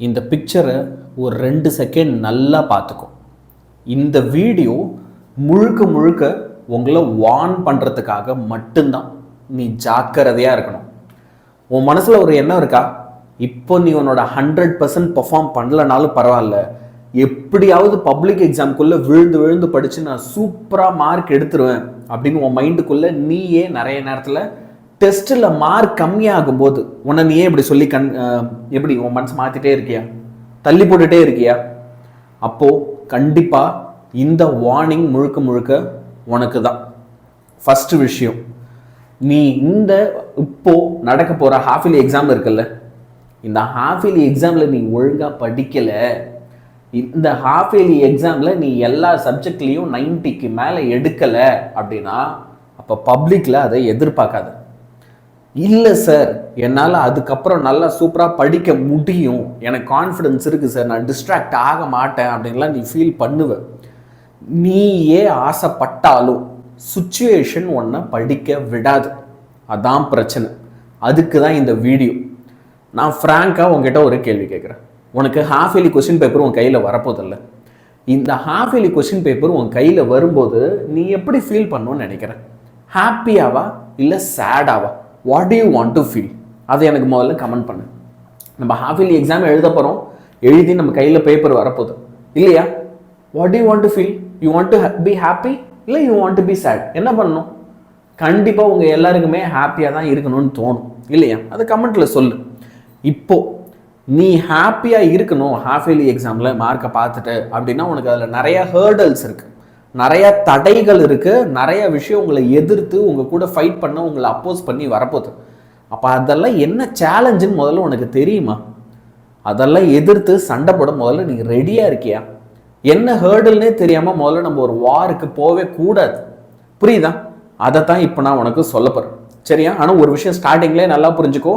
இந்த பிக்சரை ஒரு 2 செகண்ட் நல்லா பார்த்துக்கோ. இந்த வீடியோ முழுக்க முழுக்க உங்களை வார்ன் பண்ணுறதுக்காக மட்டும்தான். நீ ஜாக்கிரதையாக இருக்கணும். உன் மனசில் ஒரு எண்ணம் இருக்கா, இப்போ நீ உன்னோட 100% பெர்ஃபார்ம் பண்ணலனாலும் பரவாயில்ல, எப்படியாவது பப்ளிக் எக்ஸாம்குள்ளே விழுந்து விழுந்து படித்து நான் சூப்பராக மார்க் எடுத்துருவேன் அப்படின்னு உன் மைண்டுக்குள்ளே நீயே நிறைய நேரத்தில் டெஸ்ட்டில் மார்க் கம்மியாகும் போது உன்னை நீயே இப்படி சொல்லி எப்படி உன் மனசு மாற்றிட்டே இருக்கியா, தள்ளி போட்டுகிட்டே இருக்கியா? அப்போது கண்டிப்பாக இந்த வார்னிங் முழுக்க முழுக்க உனக்கு தான். ஃபஸ்ட்டு விஷயம், நீ இந்த இப்போது நடக்க போகிற ஹாஃப் இயர்லி எக்ஸாம் இருக்குல்ல, இந்த ஹாஃப் இயர்லி எக்ஸாமில் நீ ஒழுங்காக படிக்கலை, இந்த ஹாஃப் இயர்லி எக்ஸாமில் நீ எல்லா சப்ஜெக்ட்லேயும் 90க்கு மேலே எடுக்கலை அப்படின்னா அப்போ பப்ளிக்கில் அதை எதிர்பார்க்காத. இல்லை சார், என்னால் அதுக்கப்புறம் நல்லா சூப்பராக படிக்க முடியும், எனக்கு கான்ஃபிடென்ஸ் இருக்குது சார், நான் டிஸ்ட்ராக்ட் ஆக மாட்டேன் அப்படின்லாம் நீ ஃபீல் பண்ணுவ. நீயே ஆசைப்பட்டாலும் சுச்சுவேஷன் ஒன்றை படிக்க விடாது. அதான் பிரச்சனை. அதுக்கு தான் இந்த வீடியோ. நான் ஃப்ராங்காக உங்ககிட்ட ஒரு கேள்வி கேட்குறேன். உனக்கு ஹாஃப் இயர்லி கொஸ்டின் பேப்பர் உன் கையில் வரப்போதில்லை. இந்த ஹாஃப் இயர்லி கொஸ்டின் பேப்பர் உன் கையில் வரும்போது நீ எப்படி ஃபீல் பண்ணணும்னு நினைக்கிறேன்? ஹாப்பியாவா இல்லை சேடாவா? What do you want to feel? அதை எனக்கு முதல்ல கமெண்ட் பண்ணு. நம்ம ஹாஃப் இயர்லி எக்ஸாம் எழுத போகிறோம், எழுதி நம்ம கையில் பேப்பர் வரப்போகுது இல்லையா? What do you want to feel? You want to be happy இல்லை you want to be sad? என்ன பண்ணணும்? கண்டிப்பாக உங்கள் எல்லாருக்குமே ஹாப்பியாக தான் இருக்கணும்னு தோணும் இல்லையா? அதை கமெண்ட்டில் சொல்லு. இப்போது நீ ஹாப்பியாக இருக்கணும் ஹாஃப் இயர்லி எக்ஸாமில் மார்க்கை பார்த்துட்டு அப்படின்னா உனக்கு அதில் நிறைய ஹேர்டல்ஸ் இருக்குது, நிறைய தடைகள் இருக்குது, நிறைய விஷயம் உங்களை எதிர்த்து உங்கள் கூட ஃபைட் பண்ண, உங்களை அப்போஸ் பண்ணி வரப்போகுது. அப்போ அதெல்லாம் என்ன சேலஞ்சுன்னு முதல்ல உனக்கு தெரியுமா? அதெல்லாம் எதிர்த்து சண்டை போட முதல்ல நீங்கள் ரெடியாக இருக்கியா? என்ன ஹேர்டல்னே தெரியாமல் முதல்ல நம்ம ஒரு வாருக்கு போகவே கூடாது. புரியுதா? அதை தான் இப்போ நான் உனக்கு சொல்ல போகிறேன், சரியா? ஆனால் ஒரு விஷயம் ஸ்டார்டிங்லேயே நல்லா புரிஞ்சுக்கோ.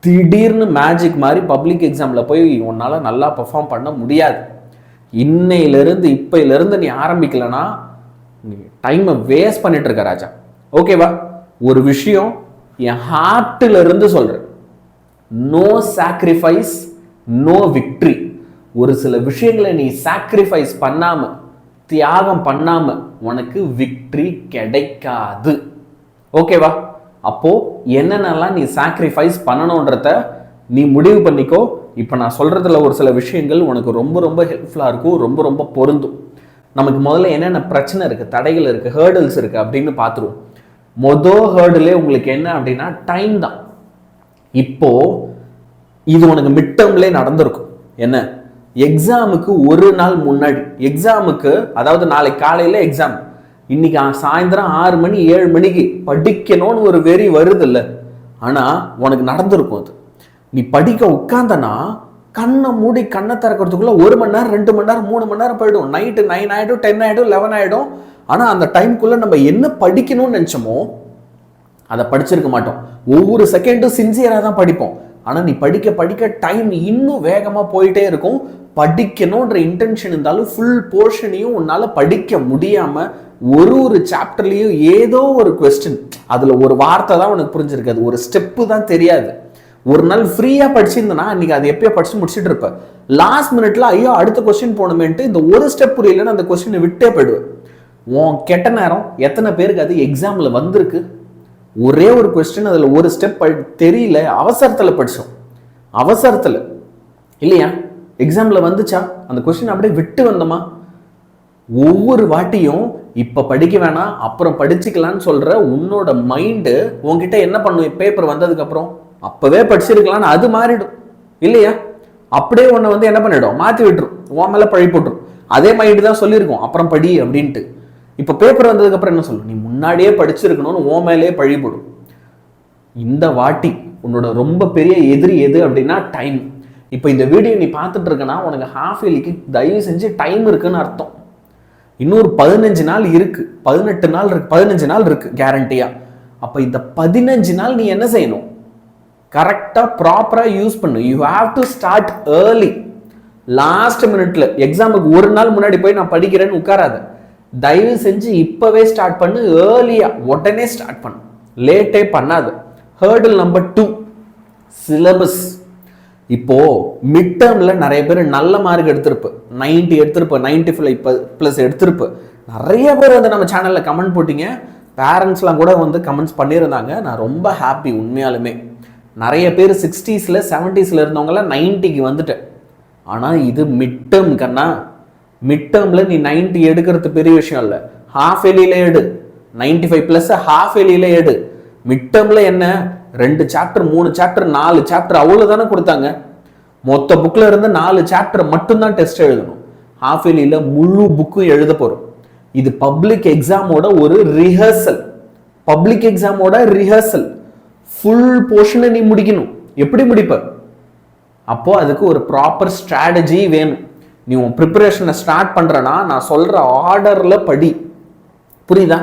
திடீர்னு மேஜிக் மாதிரி பப்ளிக் எக்ஸாமில் போய் உன்னால் நல்லா பெர்ஃபார்ம் பண்ண முடியாது. இப்போயிலேருந்து நீ ஆரம்பிக்கலைன்னா நீ டைமை வேஸ்ட் பண்ணிட்டு இருக்க ராஜா. ஓகேவா? ஒரு விஷயம் என் ஹார்ட்டிலிருந்து சொல்கிறேன், நோ சாக்ரிஃபைஸ் நோ விக்ட்ரி. ஒரு சில விஷயங்களை நீ சாக்ரிஃபைஸ் பண்ணாமல், தியாகம் பண்ணாமல் உனக்கு விக்ட்ரி கிடைக்காது. ஓகேவா? அப்போது என்னென்னலாம் நீ சாக்ரிஃபைஸ் பண்ணணுன்றத நீ முடிவு பண்ணிக்கோ. இப்போ நான் சொல்கிறதுல ஒரு சில விஷயங்கள் உனக்கு ரொம்ப ரொம்ப ஹெல்ப்ஃபுல்லாக இருக்கும், ரொம்ப ரொம்ப பொருந்தும். நமக்கு முதல்ல என்னென்ன பிரச்சனை இருக்குது, தடைகள் இருக்குது, ஹேர்டல்ஸ் இருக்குது அப்படின்னு பார்த்துருவோம். ஹேர்டலே உங்களுக்கு என்ன அப்படின்னா டைம் தான். இப்போது இது உனக்கு மிட் டேர்ம்லேயே நடந்திருக்கும். என்ன? எக்ஸாமுக்கு ஒரு நாள் முன்னாடி, எக்ஸாமுக்கு அதாவது நாளைக்கு காலையில் எக்ஸாம், இன்னைக்கு சாயந்தரம் 6 மணி 7 மணிக்கு படிக்கணும்னு ஒரு வெறி வருது இல்லை? ஆனால் உனக்கு நடந்திருக்கும் அது. நீ படிக்க உட்காந்தனா கண்ணை மூடி கண்ணை திறக்கிறதுக்குள்ள 1 மணி நேரம் 2 மணி நேரம் 3 மணி நேரம் போயிடும். நைட்டு 9 ஆகிடும், 10 ஆகிடும், 11 ஆகிடும். ஆனால் அந்த டைம்குள்ளே நம்ம என்ன படிக்கணும்னு நினச்சோமோ அதை படிச்சிருக்க மாட்டோம். ஒவ்வொரு செகண்டும் சின்சியராக தான் படிப்போம். ஆனால் நீ படிக்க படிக்க டைம் இன்னும் வேகமாக போயிட்டே இருக்கும். படிக்கணுன்ற இன்டென்ஷன் இருந்தாலும் ஃபுல் போர்ஷனையும் உன்னால் படிக்க முடியாமல் ஒரு சாப்டர்லேயும் ஏதோ ஒரு கொஸ்டின், அதில் ஒரு வார்த்தை தான் உனக்கு புரிஞ்சிருக்காது, ஒரு ஸ்டெப்பு தான் தெரியாது. ஒரு நாள் ஃப்ரீயாக படிச்சிருந்தனா அன்றைக்கி அது எப்பயோ படித்து முடிச்சுட்டு இருப்பேன். லாஸ்ட் மினிட்ல ஐயோ அடுத்த கொஸ்டின் போகணுமேன்ட்டு இந்த ஒரு ஸ்டெப் புரியலன்னு அந்த கொஸ்டினை விட்டே போயிடுவேன். உன் கெட்ட நேரம் எத்தனை பேருக்கு அது எக்ஸாமில் வந்திருக்கு? ஒரே ஒரு கொஸ்டின், அதில் ஒரு ஸ்டெப் தெரியல, அவசரத்தில் படித்தோம், அவசரத்தில் இல்லையா? எக்ஸாமில் வந்துச்சா அந்த கொஸ்டின் அப்படியே விட்டு வந்தோமா? ஒவ்வொரு வாட்டியும் இப்போ படிக்க வேணாம் அப்புறம் படிச்சுக்கலான்னு சொல்கிற உன்னோட மைண்டு உங்ககிட்ட என்ன பண்ணும்? பேப்பர் வந்ததுக்கப்புறம் அப்போவே படிச்சிருக்கலான்னு அது மாறிடும் இல்லையா? அப்படியே உன்னை என்ன பண்ணிடும்? மாற்றி விட்டுரும், உன் மேலே பழி போட்டுரும். அதே மைண்டு தான் சொல்லியிருக்கோம் அப்புறம் படி அப்படின்ட்டு. இப்போ பேப்பர் வந்ததுக்கப்புறம் என்ன சொல்லும்? நீ முன்னாடியே படிச்சிருக்கணும்னு உன் மேலேயே பழி போடும். இந்த வாட்டி உன்னோட ரொம்ப பெரிய எதிரி எது அப்படின்னா டைம். இப்போ இந்த வீடியோ நீ பார்த்துட்டு இருக்கனா உனக்கு ஹாஃப் இயர்லிக்கு தயவு செஞ்சு டைம் இருக்குன்னு அர்த்தம். இன்னொரு 15 நாள் இருக்கு, 18 நாள் இருக்கு, 15 நாள் இருக்கு கேரண்டியா. அப்போ இந்த 15 நாள் நீ என்ன செய்யணும்? கரெக்டாக ப்ராப்பராக யூஸ் பண்ணு. You have to start early. Last மினிட்ல எக்ஸாமுக்கு ஒரு நாள் முன்னாடி போய் நான் படிக்கிறேன்னு உட்காராத. தயவு செஞ்சு இப்போவே ஸ்டார்ட் பண்ணு, ஏர்லியாக உடனே ஸ்டார்ட் பண்ணு, லேட்டே பண்ணாது. Hurdle number 2 syllabus. இப்போ மிட் டேர்ம்ல நிறைய பேர் நல்ல மார்க் எடுத்திருப்பு, 90 எடுத்திருப்பு, 95+ எடுத்திருப்பு. நிறைய பேர் வந்து நம்ம சேனல்ல கமெண்ட் போட்டீங்க, பேரண்ட்ஸ்லாம் கூட வந்து கமெண்ட்ஸ் பண்ணியிருந்தாங்க. நான் ரொம்ப ஹாப்பி உண்மையாலுமே. நிறைய பேர் 60ஸ்ல 70ஸ்ல இருந்தவங்களாம் 90க்கு வந்துட்டேன். ஆனால் இது மிட் டேர்ம் கண்ணா. மிட் டேர்மில் நீ 90 எடுக்கிறது பெரிய விஷயம் இல்லை, ஹாஃப் எலியில எடு. 95+ ஹாஃப் எலியில எடு. மிட் டேர்மில் என்ன 2 சாப்டர் 3 சாப்டர் 4 சாப்டர் அவ்வளோதானே கொடுத்தாங்க. மொத்த புக்கில் இருந்து 4 சாப்டர் மட்டும்தான் டெஸ்ட் எழுதணும். ஹாஃப் எலியில முழு புக்கும் எழுத போகிறோம். இது பப்ளிக் எக்ஸாமோட ஒரு ரிஹர்சல். பப்ளிக் எக்ஸாமோட ரிஹர்சல். ஃபுல் போர்ஷனை நீ முடிக்கணும். எப்படி முடிப்ப? அப்போ அதுக்கு ஒரு ப்ராப்பர் ஸ்ட்ராட்டஜி வேணும். நீ உன் ப்ரிப்பரேஷனை ஸ்டார்ட் பண்றனா நான் சொல்ற ஆர்டர்ல படி. புரியுதா?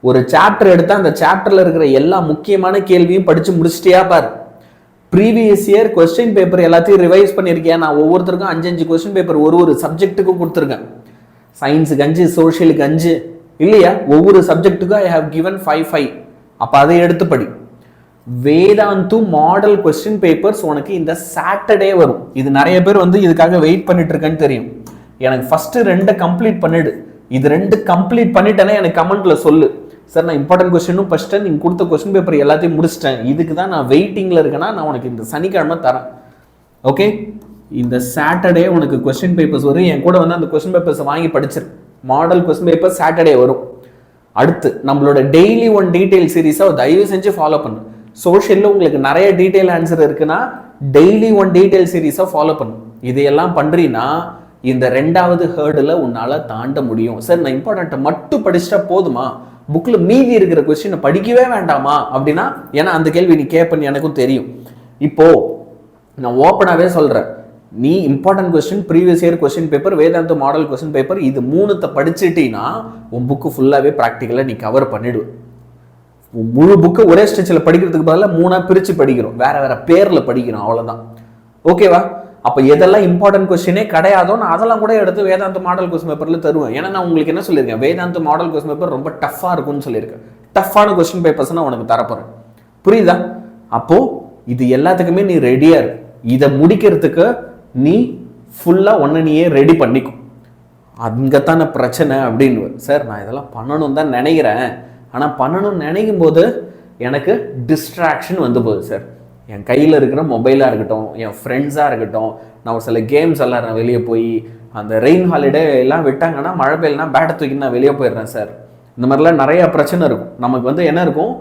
ஒரு சாப்டர் எடுத்தா அந்த சாப்டர்ல இருக்கிற எல்லா முக்கியமான கேள்வியும் படிச்சு முடிச்சிட்டியா பாரு. ப்ரீவியஸ் இயர் கொஸ்டின் பேப்பர் எல்லாத்தையும் ரிவைஸ் பண்ணியிருக்கேன். நான் ஒவ்வொருத்தருக்கும் 5 கொஸ்டின் பேப்பர் ஒரு சப்ஜெக்ட்டுக்கும் கொடுத்துருக்கேன். சயின்ஸுக்கு 5, சோஷியலுக்கு 5 இல்லையா? ஒவ்வொரு சப்ஜெக்ட்டுக்கும் ஐ ஹவ் கிவன் 5. அப்போ அதை எடுத்து படி. வேதாந்து மாடல் கொஸ்டின் பேப்பர்ஸ் உனக்கு இந்த சாட்டர்டே வரும். இது நிறைய பேர் வந்து இதுக்காக வெயிட் பண்ணிட்டு இருக்கேன்னு தெரியும். எனக்கு ஃபர்ஸ்ட் 2 கம்ப்ளீட் பண்ணிடு. இது 2 கம்ப்ளீட் பண்ணிட்டேன்னா எனக்கு கமெண்ட்ல சொல்லு, சார் நான் இம்பார்ட்டன்ட் கொஸ்டினும் படிச்சிட்டேன், நீங்க கொடுத்த கொஸ்டின் பேப்பர் எல்லாத்தையும் முடிச்சிட்டேன், இதுக்கு தான் நான் வெயிட்டிங்ல இருக்கேன்னா நான் உனக்கு இந்த சனிக்கிழமை தரேன். ஓகே, இந்த சாட்டர்டே உனக்கு கொஸ்டின் பேப்பர்ஸ் வரும். என் கூட வந்து அந்த கொஸ்டின் பேப்பர்ஸ் வாங்கி படிச்சிரு. மாடல் கொஸ்டின் பேப்பர் சாட்டர்டே வரும். அடுத்து நம்மளோட டெய்லி 1 டீடைல் சீரீஸை தயவு செஞ்சு ஃபாலோ பண்ணு. சோஷியல்ல உங்களுக்கு நிறைய டீடைல் ஆன்சர் இருக்குன்னா டெய்லி 1 டீடைல் சீரீஸை ஃபாலோ பண்ணு. இதையெல்லாம் பண்றீன்னா இந்த 2வது ஹேர்டில் உன்னால தாண்ட முடியும். சார் நான் இம்பார்ட்டன்ட்டை மட்டும் படிச்சிட்டா போதுமா, புக்ல மீதி இருக்கிற கொஸ்டினை படிக்கவே வேண்டாமா அப்படின்னா, ஏன்னா அந்த கேள்வி நீ கேட்பன்னு எனக்கும் தெரியும். இப்போ நான் ஓப்பனாகவே சொல்றேன், நீ important question, previous year question paper, வேதாந்த மாடல் கொஸ்டின் பேப்பர், இது 3 படிச்சுட்டீங்கன்னா உன் புக்கு ஃபுல்லாகவே ப்ராக்டிக்கலாக நீ கவர் பண்ணிடு. முழு புக்கு ஒரே ஸ்டேஜில் படிக்கிறதுக்கு பதிலாக 3 பிரித்து படிக்கிறோம், வேற வேற பேரில் படிக்கிறோம், அவ்வளோதான். ஓகேவா? அப்போ எதெல்லாம் இம்பார்ட்டன்ட் கொஸ்டினே கிடையாதோ நான் அதெல்லாம் கூட எடுத்து வேதாந்த மாடல் கொஸ்டின் பேப்பரில் தருவேன். ஏன்னா நான் உங்களுக்கு என்ன சொல்லியிருக்கேன், வேதாந்த மாடல் கொஸ்டின் பேப்பர் ரொம்ப டஃப்பாக இருக்கும்னு சொல்லியிருக்கேன். டஃப்பான கொஸ்டின் பேப்பர்ஸ் நான் உனக்கு தரப்போறேன். புரியுதா? அப்போ இது எல்லாத்துக்குமே நீ ரெடியா இரு. இதை முடிக்கிறதுக்கு நீ ஃபுல்லா ஒன்னு நீயே ரெடி பண்ணிக்கும். அங்கத்தான பிரச்சனை அப்படின்னு. சார் நான் இதெல்லாம் பண்ணணும் தான் நினைக்கிறேன், ஆனால் பண்ணணும்னு நினைக்கும் போது எனக்கு டிஸ்ட்ராக்ஷன் வந்து போகுது சார். என் கையில் இருக்கிற மொபைலாக இருக்கட்டும், என் ஃப்ரெண்ட்ஸாக இருக்கட்டும், நான் ஒரு சில கேம்ஸ் எல்லாம் நான் வெளியே போய், அந்த ரெயின் ஹாலிடே எல்லாம் விட்டாங்கன்னா மழை பெய்யலனா பேட்டை தூக்கி நான் வெளியே போயிடுறேன் சார். இந்த மாதிரிலாம் நிறைய பிரச்சனை இருக்கும். நமக்கு வந்து என்ன இருக்கும்,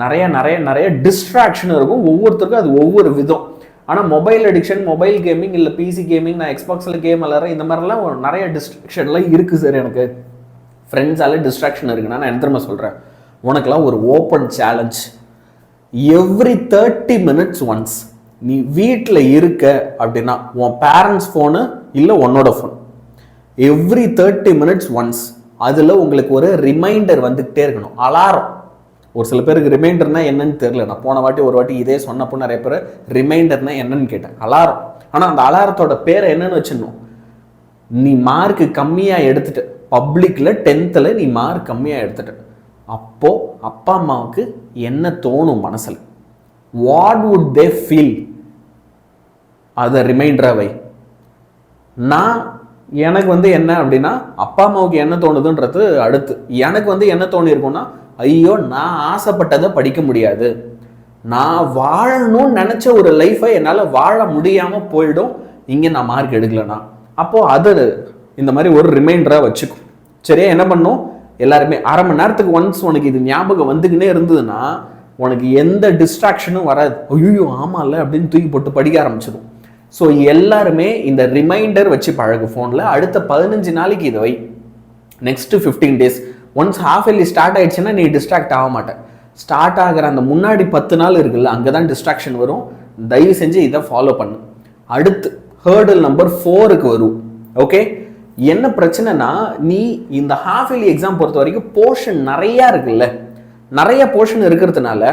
நிறைய நிறைய நிறைய டிஸ்ட்ராக்ஷன் இருக்கும். ஒவ்வொருத்தருக்கும் அது ஒவ்வொரு விதம். ஆனால் மொபைல் அடிக்ஷன், மொபைல் கேமிங், இல்லை பிசி கேமிங், நான் எக்ஸ்பாக்ஸில் கேம் விளாட்றேன், இந்த மாதிரிலாம் நிறைய டிஸ்ட்ராக்ஷன்லாம் இருக்குது சார். எனக்கு ஃப்ரெண்ட்ஸால டிஸ்ட்ராக்ஷன் இருக்குன்னா நான் என்ன தெரியுமா சொல்கிறேன், உனக்கெல்லாம் ஒரு open challenge. Every 30 minutes once நீ வீட்டில் இருக்க அப்படின்னா உன் பேரண்ட்ஸ் ஃபோனு இல்லை உன்னோட ஃபோன், எவ்ரி 30 minutes ஒன்ஸ் அதில் உங்களுக்கு ஒரு ரிமைண்டர் வந்துக்கிட்டே இருக்கணும், அலாரம். ஒரு சில பேருக்கு ரிமைண்டர்னா என்னன்னு தெரியல. நான் போன வாட்டி ஒரு வாட்டி இதே சொன்னப்போ நிறைய பேர் ரிமைண்டர்னா என்னன்னு கேட்டேன். அலாரம். ஆனால் அந்த அலாரத்தோட பேரை என்னன்னு வச்சிடணும், நீ மார்க்கு கம்மியாக எடுத்துட்டு, பப்ளிக்கில் 10th நீ மார்க் கம்மியாக எடுத்துட்டு, அப்போ அப்பா அம்மாவுக்கு என்ன தோணும் மனசில், வாட் வுட் தே ஃபீல், அதை ரிமைண்டரா வை. நான் எனக்கு வந்து என்ன அப்படின்னா, அப்பா அம்மாவுக்கு என்ன தோணுதுன்றது அடுத்து. எனக்கு வந்து என்ன தோணி இருக்கும்னா, ஐயோ நான் ஆசைப்பட்டதை படிக்க முடியாது, நான் வாழணும்னு நினைச்ச ஒரு லைஃபை என்னால் வாழ முடியாம போயிடும் இங்கே நான் மார்க் எடுக்கலனா. அப்போ அது இந்த மாதிரி ஒரு ரிமைண்டரா வச்சுக்கும். சரியா? என்ன பண்ணும், எல்லாருமே அரை மணி நேரத்துக்கு ஒன்ஸ் உனக்கு இது ஞாபகம் வந்துக்கினே இருந்ததுன்னா உனக்கு எந்த டிஸ்ட்ராக்ஷனும் வராது. ஐயோ ஆமாம்ல அப்படின்னு தூக்கி போட்டு படிக்க ஆரம்பிச்சிடும். ஸோ எல்லாருமே இந்த ரிமைண்டர் வச்சு பழகு ஃபோனில். அடுத்த 15 நாளைக்கு இதை வை. Next 15 days once half yearly start ஆயிடுச்சுன்னா நீ டிஸ்ட்ராக்ட் ஆக மாட்டேன். ஸ்டார்ட் ஆகிற அந்த முன்னாடி 10 நாள் இருக்குல்ல, அங்கே தான் டிஸ்ட்ராக்ஷன் வரும். தயவு செஞ்சு இதை ஃபாலோ பண்ணு. அடுத்து ஹேர்டல் நம்பர் 4க்கு வரும். ஓகே, என்ன பிரச்சனைனா, நீ இந்த ஹாஃப் இயர்லி எக்ஸாம் பொறுத்த வரைக்கும் போர்ஷன் நிறையா இருக்குல்ல, நிறைய போர்ஷன் இருக்கிறதுனால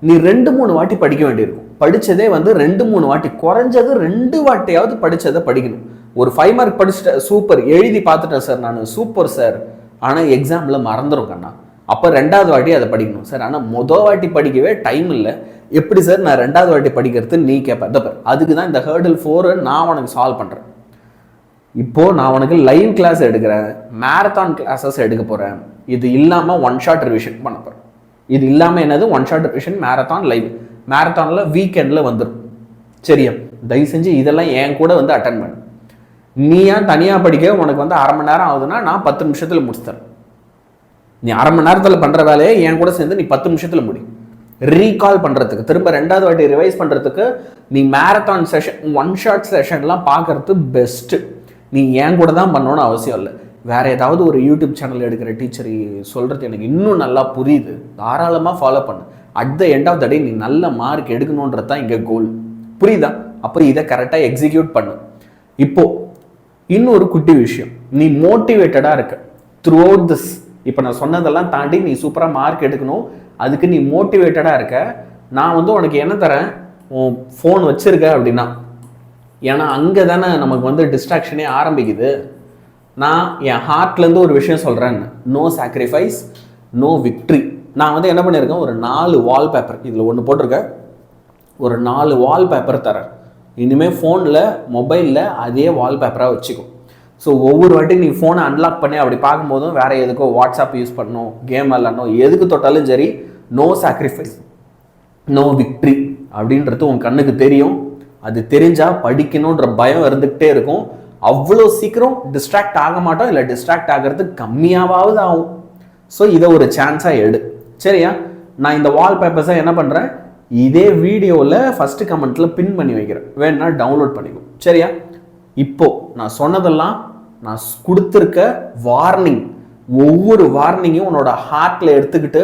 நீ 2-3 வாட்டி படிக்க வேண்டியிருக்கும். படித்ததே வந்து 2-3 வாட்டி, குறைஞ்சது 2 வாட்டியாவது படித்ததை படிக்கணும். ஒரு 5 மார்க் படிச்சுட்ட, சூப்பர், எழுதி பார்த்துட்டேன் சார் நான், சூப்பர் சார், ஆனால் எக்ஸாமில் மறந்துடும் கண்ணா. அப்போ 2வது வாட்டி அதை படிக்கணும் சார். ஆனால் மொதல் வாட்டி படிக்கவே டைம் இல்லை, எப்படி சார் நான் 2வது வாட்டி படிக்கிறது நீ கேட்ப. அதுக்கு தான் இந்த ஹர்டில் 4 நான் உனக்கு சால்வ் பண்ணுறேன். இப்போ நான் உனக்கு லைவ் கிளாஸ் எடுக்கிறேன், மேரத்தான் கிளாஸஸ் எடுக்க போகிறேன். இது இல்லாமல் 1 ஷாட் ரிவிஷன் பண்ண போகிறேன். இது இல்லாமல் என்னது 1 ஷாட் ரிவிஷன், மேரத்தான் லைவ். மேரத்தானில் வீக்கெண்டில் வந்துடும். சரியா? தயவு செஞ்சு இதெல்லாம் என் கூட வந்து அட்டன் பண்ணு. நீ ஏன் தனியாக படிக்க உனக்கு வந்து 1/2 மணி நேரம் ஆகுதுன்னா நான் 10 நிமிஷத்தில் முடிச்சுத்தரேன். நீ 1/2 மணி நேரத்தில் பண்ணுற வேலையை என் கூட சேர்ந்து நீ 10 நிமிஷத்தில் முடி. ரீகால் பண்ணுறதுக்கு, திரும்ப 2வது வாட்டி ரிவைஸ் பண்ணுறதுக்கு நீ மேரத்தான் செஷன் 1 ஷாட் செஷன்லாம் பார்க்கறது பெஸ்ட்டு. நீ என் கூட தான் பண்ணணும்னு அவசியம் இல்லை. வேறு ஏதாவது ஒரு யூடியூப் சேனல் எடுக்கிற டீச்சர் சொல்கிறது எனக்கு இன்னும் நல்லா புரியுது, தாராளமாக ஃபாலோ பண்ணு. At the end of the day நீ நல்ல மார்க் எடுக்கணுன்றது தான் இங்கே கோல். புரியுதா? அப்புறம் இதை கரெக்டாக எக்ஸிக்யூட் பண்ணு. இப்போ இன்னொரு குட்டி விஷயம், நீ மோட்டிவேட்டடாக இருக்க த்ரூ அவுட் திஸ். இப்போ நான் சொன்னதெல்லாம் தாண்டி நீ சூப்பராக மார்க் எடுக்கணும், அதுக்கு நீ மோட்டிவேட்டடாக இருக்க. நான் வந்து உனக்கு என்ன தரேன், உன் ஃபோன் வச்சுருக்க அப்படின்னா, ஏன்னா அங்கே தானே நமக்கு வந்து டிஸ்ட்ராக்ஷனே ஆரம்பிக்குது. நான் என் ஹார்ட்லேருந்து ஒரு விஷயம் சொல்கிறேன், நோ சாக்ரிஃபைஸ் நோ விக்ட்ரி. நான் வந்து என்ன பண்ணியிருக்கேன், ஒரு 4 வால்பேப்பர் இதில் ஒன்று போட்டிருக்கேன், ஒரு 4 வால்பேப்பர் தரேன். இனிமேல் ஃபோனில் மொபைலில் அதே வால்பேப்பராக வச்சுக்கும். ஸோ ஒவ்வொரு வாட்டி நீ ஃபோனை அன்லாக் பண்ணி அப்படி பார்க்கும்போதும் வேறு எதுக்கோ வாட்ஸ்அப் யூஸ் பண்ணணும், கேம் விளாடணும், எதுக்கு தொட்டாலும் சரி, நோ சாக்ரிஃபைஸ் நோ விக்ட்ரி அப்படின்றது உன் கண்ணுக்கு தெரியும். அது தெரிஞ்சால் படிக்கணுன்ற பயம் இருந்துக்கிட்டே இருக்கும். அவ்வளோ சீக்கிரம் டிஸ்ட்ராக்ட் ஆக மாட்டோம், இல்லை டிஸ்ட்ராக்ட் ஆகிறது கம்மியாவது ஆகும். ஸோ இதை ஒரு சான்ஸாக எடு. சரியா? நான் இந்த வால்பேப்பர்ஸை என்ன பண்ணுறேன், இதே வீடியோவில் ஃபஸ்ட்டு கமெண்ட்டில் பின் பண்ணி வைக்கிறேன், வேணுன்னா டவுன்லோட் பண்ணிக்கும். சரியா? இப்போ நான் சொன்னதெல்லாம் நான் கொடுத்துருக்க வார்னிங், ஒவ்வொரு வார்னிங்கையும் உன்னோட ஹார்ட்டில் எடுத்துக்கிட்டு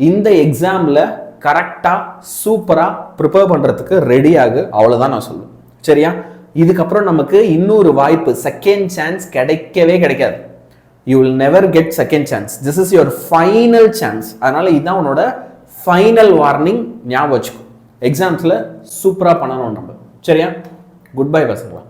இந்த எக்ஸாமில் கரெக்டாக சூப்பராக ப்ரிப்பேர் பண்ணுறதுக்கு ரெடி ஆகு. அவ்வளோதான் நான் சொல்லுவேன். சரியா? இதுக்கப்புறம் நமக்கு இன்னொரு வாய்ப்பு, செகண்ட் சான்ஸ் கிடைக்கவே கிடைக்காது. You will never get second chance. This is your final chance. அதனால் இதுதான் உன்னோட ஃபைனல் வார்னிங். ஞாபகம் வச்சுக்கோ, எக்ஸாம்ஸில் சூப்பராக பண்ணணும் நம்ம. சரியா? குட் பை பசங்களா.